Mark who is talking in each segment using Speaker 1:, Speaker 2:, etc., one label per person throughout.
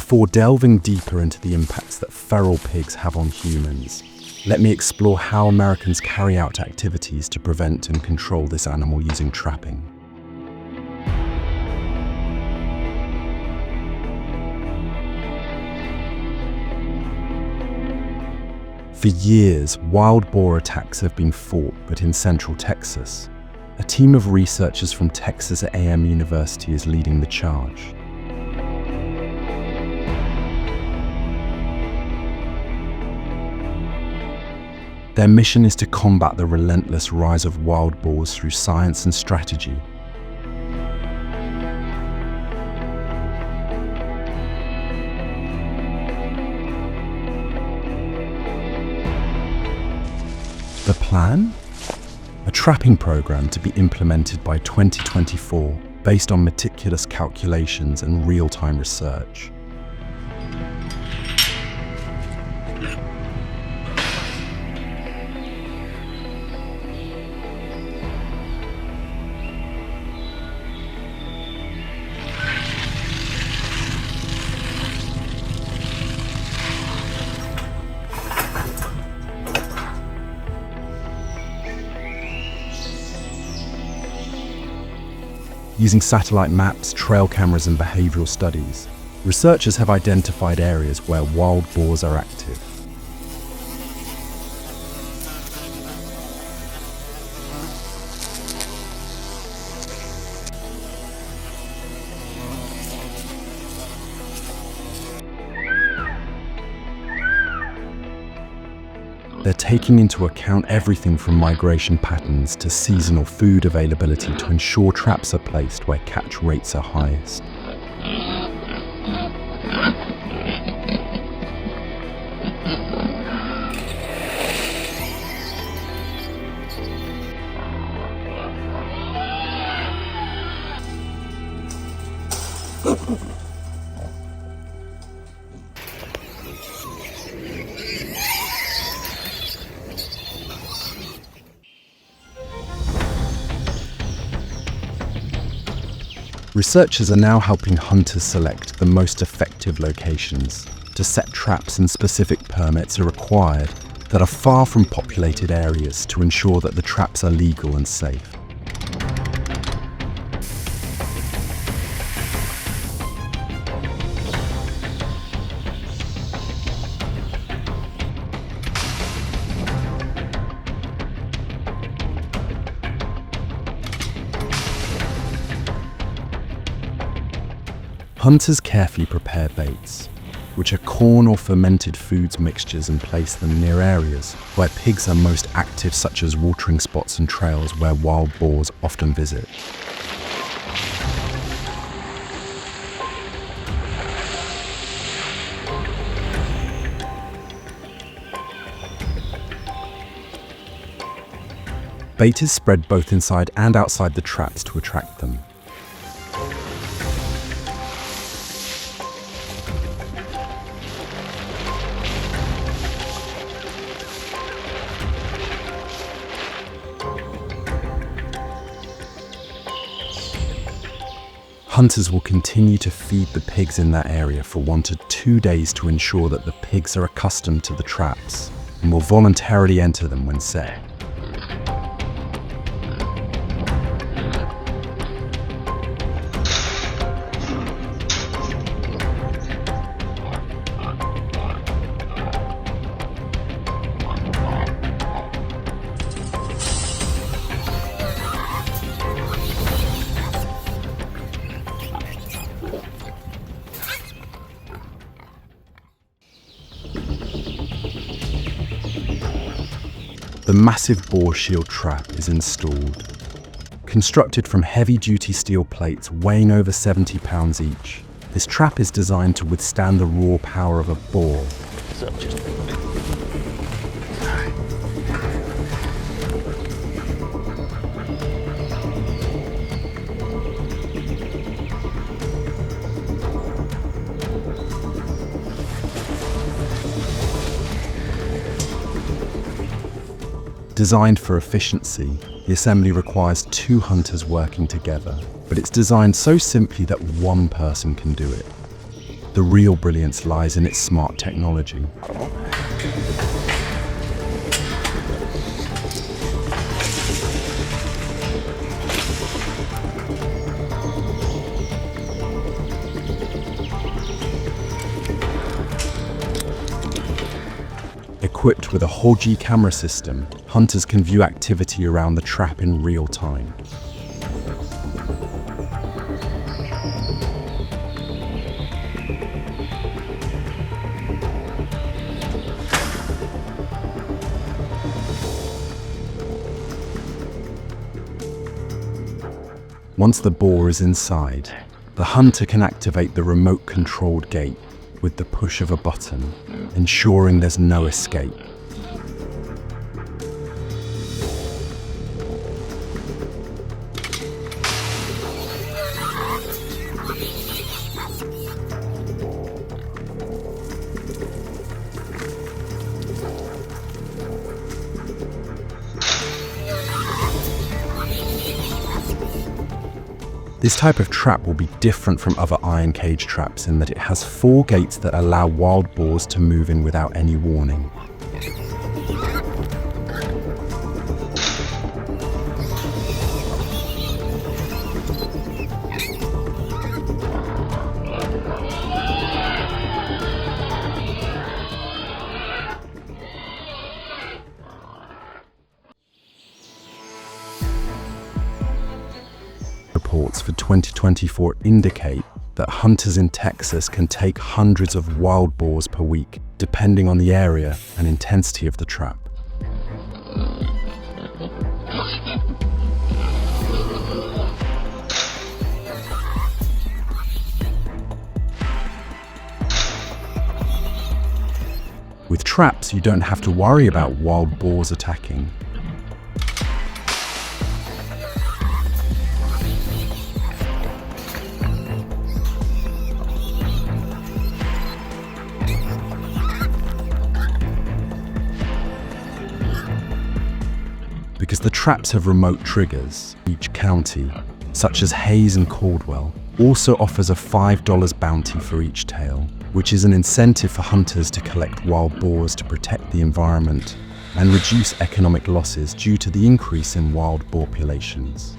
Speaker 1: Before delving deeper into the impacts that feral pigs have on humans, let me explore how Americans carry out activities to prevent and control this animal using trapping. For years, wild boar attacks have been fought, but in central Texas, a team of researchers from Texas A&M University is leading the charge. Their mission is to combat the relentless rise of wild boars through science and strategy. The plan? A trapping program to be implemented by 2024 based on meticulous calculations and real-time research. Using satellite maps, trail cameras, and behavioral studies, researchers have identified areas where wild boars are active. They're taking into account everything from migration patterns to seasonal food availability to ensure traps are placed where catch rates are highest. Researchers are now helping hunters select the most effective locations to set traps, and specific permits are required that are far from populated areas to ensure that the traps are legal and safe. Hunters carefully prepare baits, which are corn or fermented foods mixtures, and place them near areas where pigs are most active, such as watering spots and trails where wild boars often visit. Bait is spread both inside and outside the traps to attract them. Hunters will continue to feed the pigs in that area for 1 to 2 days to ensure that the pigs are accustomed to the traps and will voluntarily enter them when set. The massive boar shield trap is installed. Constructed from heavy-duty steel plates weighing over 70 pounds each, this trap is designed to withstand the raw power of a boar. Designed for efficiency, the assembly requires 2 hunters working together, but it's designed so simply that 1 person can do it. The real brilliance lies in its smart technology. Equipped with a hogs camera system, hunters can view activity around the trap in real time. Once the boar is inside, the hunter can activate the remote-controlled gate with the push of a button, ensuring there's no escape. This type of trap will be different from other iron cage traps in that it has 4 gates that allow wild boars to move in without any warning. Reports for 2024 indicate that hunters in Texas can take hundreds of wild boars per week, depending on the area and intensity of the trap. With traps, you don't have to worry about wild boars attacking. Because the traps have remote triggers, each county, such as Hayes and Caldwell, also offers a $5 bounty for each tail, which is an incentive for hunters to collect wild boars to protect the environment and reduce economic losses due to the increase in wild boar populations.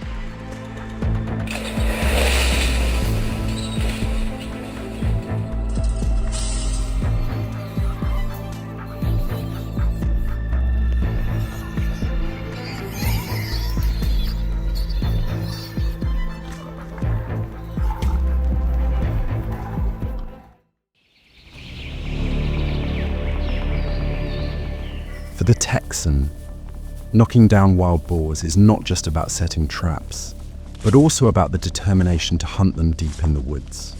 Speaker 1: For the Texan, knocking down wild boars is not just about setting traps, but also about the determination to hunt them deep in the woods.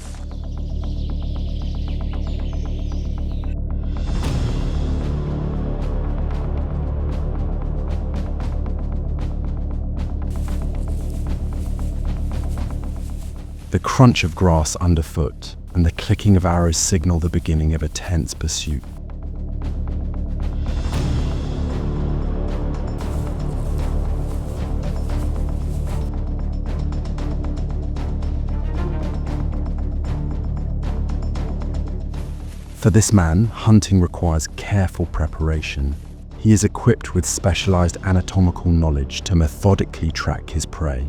Speaker 1: The crunch of grass underfoot and the clicking of arrows signal the beginning of a tense pursuit. For this man, hunting requires careful preparation. He is equipped with specialized anatomical knowledge to methodically track his prey.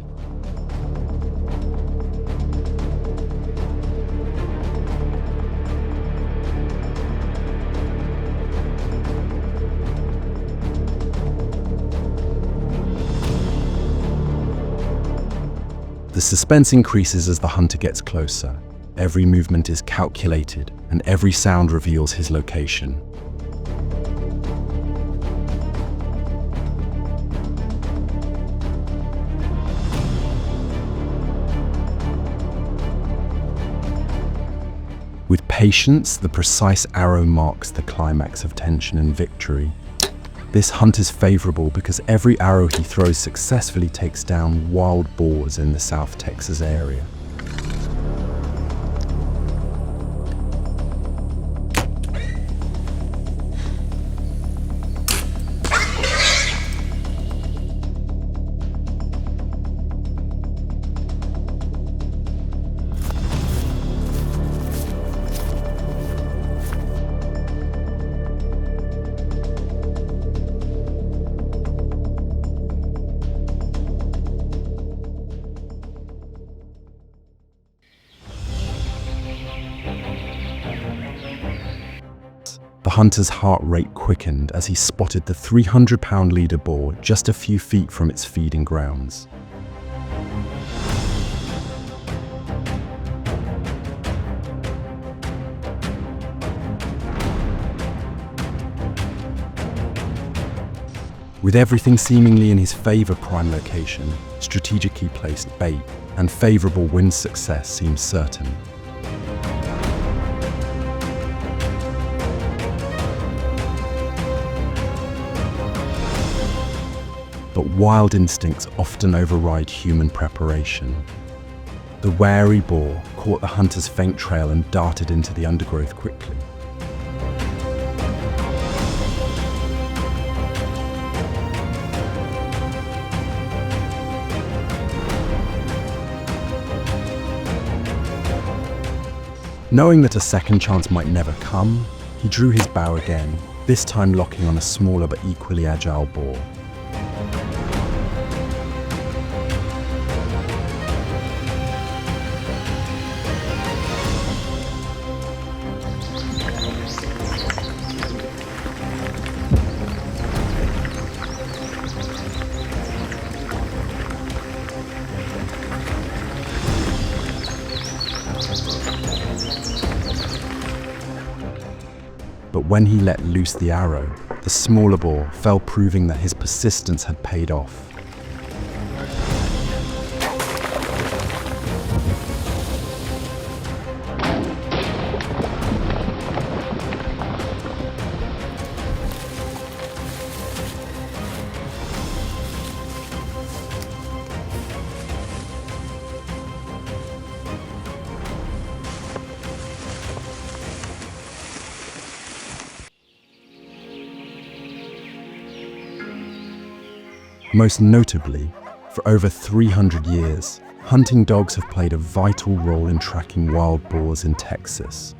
Speaker 1: The suspense increases as the hunter gets closer. Every movement is calculated, and every sound reveals his location. With patience, the precise arrow marks the climax of tension and victory. This hunt is favorable because every arrow he throws successfully takes down wild boars in the South Texas area. hunter's heart rate quickened as he spotted the 300-pound leader boar just a few feet from its feeding grounds. With everything seemingly in his favor, prime location, strategically placed bait, and favorable wind success seemed certain. But wild instincts often override human preparation. The wary boar caught the hunter's faint trail and darted into the undergrowth quickly. Knowing that a second chance might never come, he drew his bow again, this time locking on a smaller but equally agile boar. But when he let loose the arrow, the smaller boar fell, proving that his persistence had paid off. Most notably, for over 300 years, hunting dogs have played a vital role in tracking wild boars in Texas.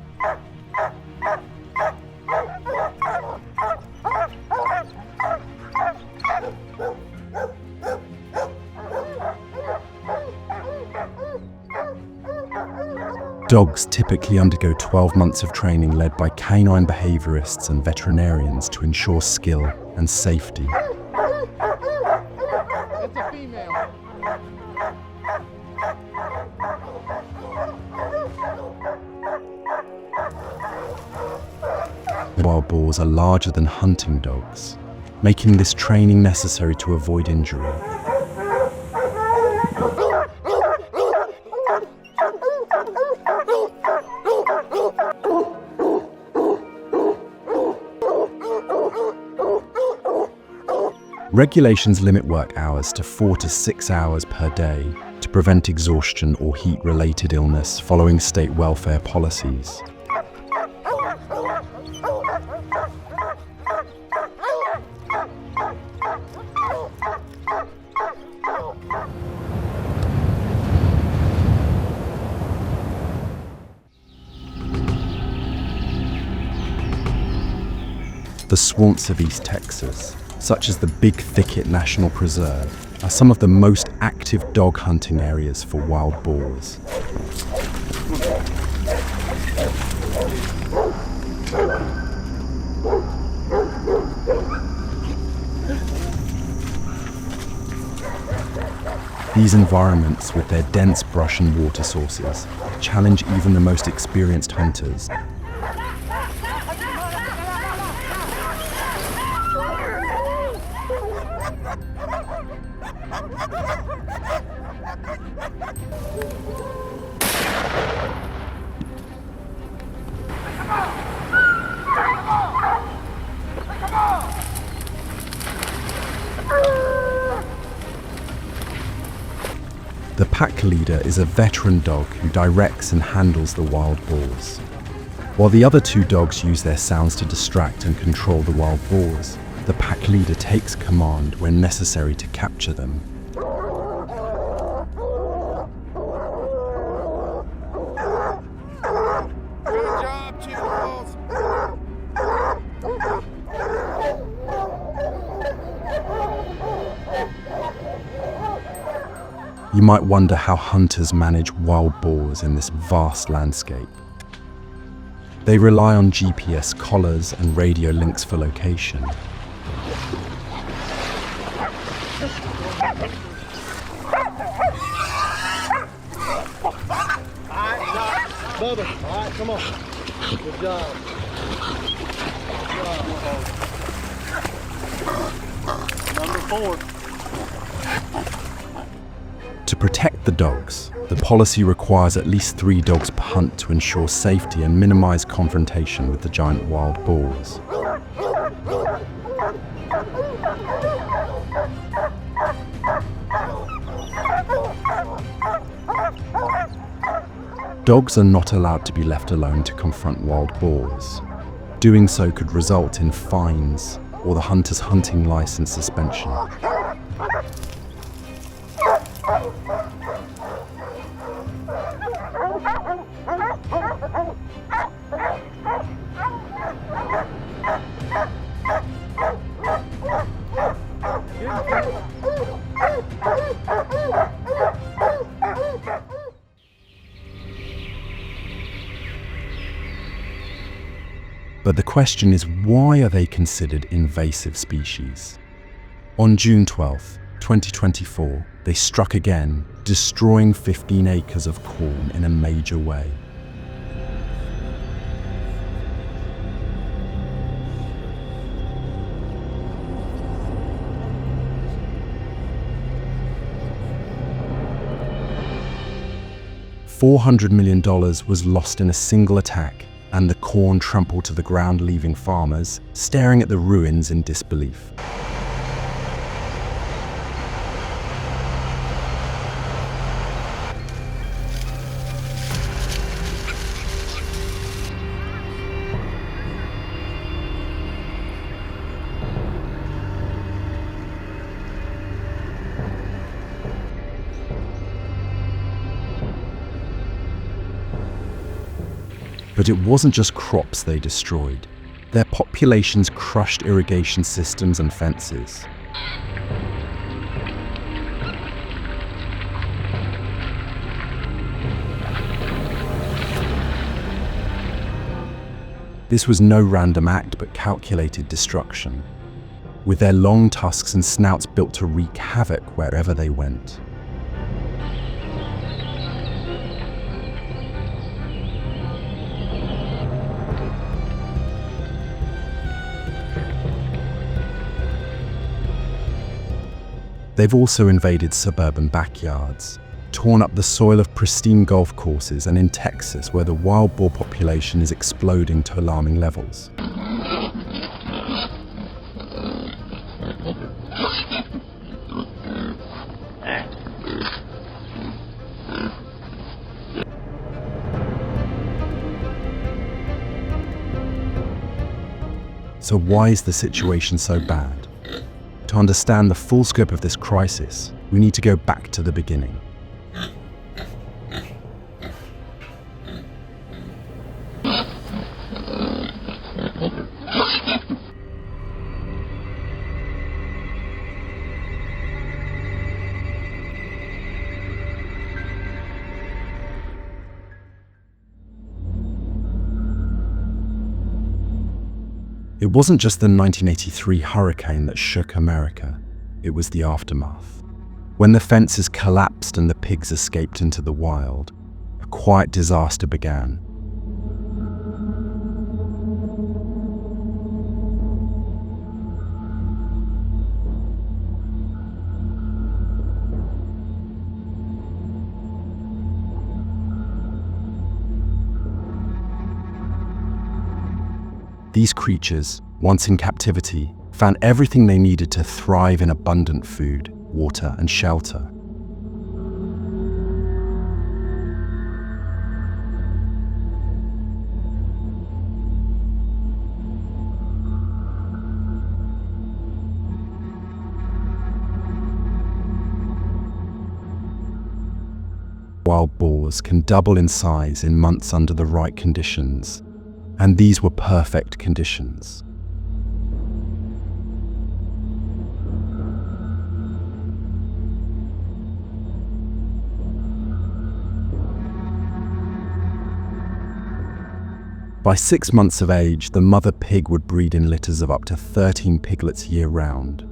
Speaker 1: Dogs typically undergo 12 months of training led by canine behaviorists and veterinarians to ensure skill and safety. Wild boars are larger than hunting dogs, making this training necessary to avoid injury. Regulations limit work hours to 4 to 6 hours per day to prevent exhaustion or heat-related illness following state welfare policies. The swamps of East Texas, such as the Big Thicket National Preserve, are some of the most active dog hunting areas for wild boars. These environments, with their dense brush and water sources, challenge even the most experienced hunters. The pack leader is a veteran dog who directs and handles the wild boars, while the other two dogs use their sounds to distract and control the wild boars. The pack leader takes command when necessary to capture them. You might wonder how hunters manage wild boars in this vast landscape. They rely on GPS collars and radio links for location.
Speaker 2: Bubba, all right, come on. Good job. Number 4.
Speaker 1: To protect the dogs, the policy requires at least 3 dogs per hunt to ensure safety and minimize confrontation with the giant wild boars. Dogs are not allowed to be left alone to confront wild boars. Doing so could result in fines or the hunter's hunting license suspension. But the question is, why are they considered invasive species? On June 12, 2024, they struck again, destroying 15 acres of corn in a major way. $400 million was lost in a single attack, and the corn trampled to the ground, leaving farmers staring at the ruins in disbelief. But it wasn't just crops they destroyed. Their populations crushed irrigation systems and fences. This was no random act, but calculated destruction, with their long tusks and snouts built to wreak havoc wherever they went. They've also invaded suburban backyards, torn up the soil of pristine golf courses, and in Texas, where the wild boar population is exploding to alarming levels. So why is the situation so bad? To understand the full scope of this crisis, we need to go back to the beginning. It wasn't just the 1983 hurricane that shook America, it was the aftermath. When the fences collapsed and the pigs escaped into the wild, a quiet disaster began. These creatures, once in captivity, found everything they needed to thrive in abundant food, water, and shelter. Wild boars can double in size in months under the right conditions, and these were perfect conditions. By 6 months of age, the mother pig would breed in litters of up to 13 piglets year-round.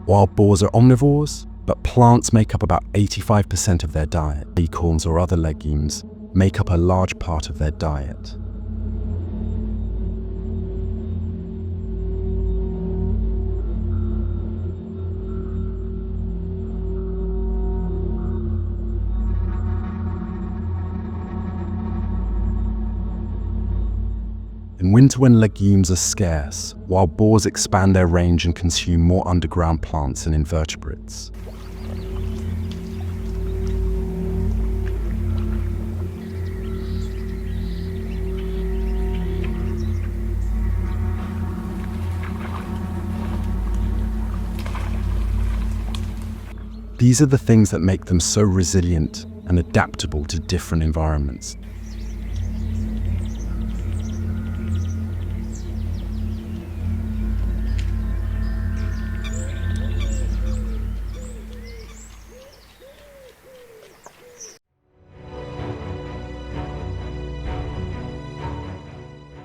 Speaker 1: Wild boars are omnivores, but plants make up about 85% of their diet. Acorns or other legumes make up a large part of their diet. In winter, when legumes are scarce, wild boars expand their range and consume more underground plants and invertebrates. These are the things that make them so resilient and adaptable to different environments.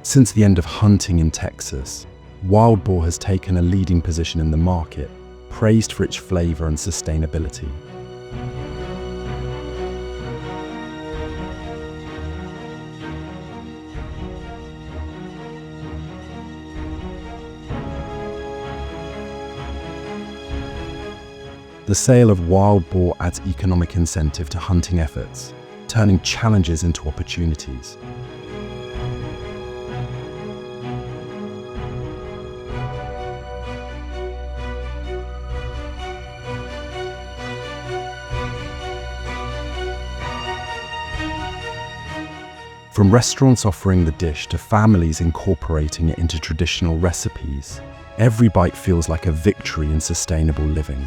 Speaker 1: Since the end of hunting in Texas, wild boar has taken a leading position in the market, praised for its flavor and sustainability. The sale of wild boar adds economic incentive to hunting efforts, turning challenges into opportunities. From restaurants offering the dish to families incorporating it into traditional recipes, every bite feels like a victory in sustainable living.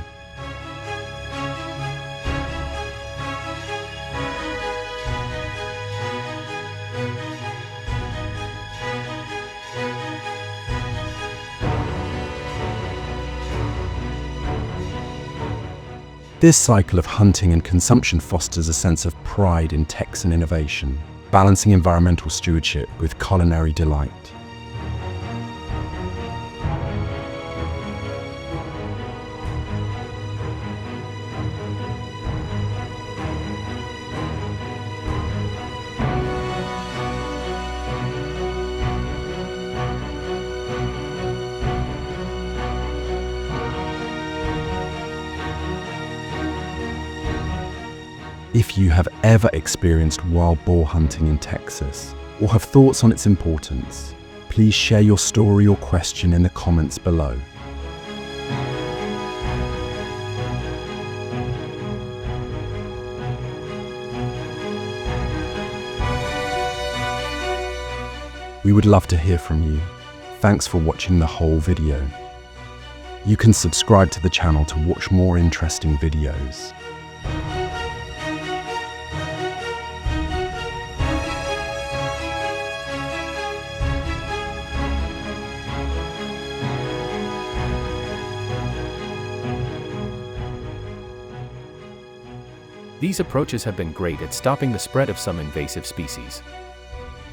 Speaker 1: This cycle of hunting and consumption fosters a sense of pride in Texan innovation, balancing environmental stewardship with culinary delight. If you have ever experienced wild boar hunting in Texas or have thoughts on its importance, please share your story or question in the comments below. We would love to hear from you. Thanks for watching the whole video. You can subscribe to the channel to watch more interesting videos.
Speaker 3: These approaches have been great at stopping the spread of some invasive species.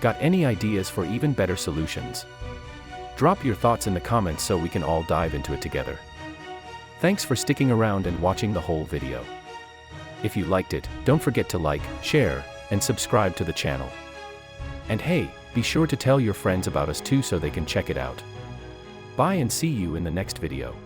Speaker 3: Got any ideas for even better solutions? Drop your thoughts in the comments so we can all dive into it together. Thanks for sticking around and watching the whole video. If you liked it, don't forget to like, share, and subscribe to the channel. And hey, be sure to tell your friends about us too so they can check it out. Bye and see you in the next video.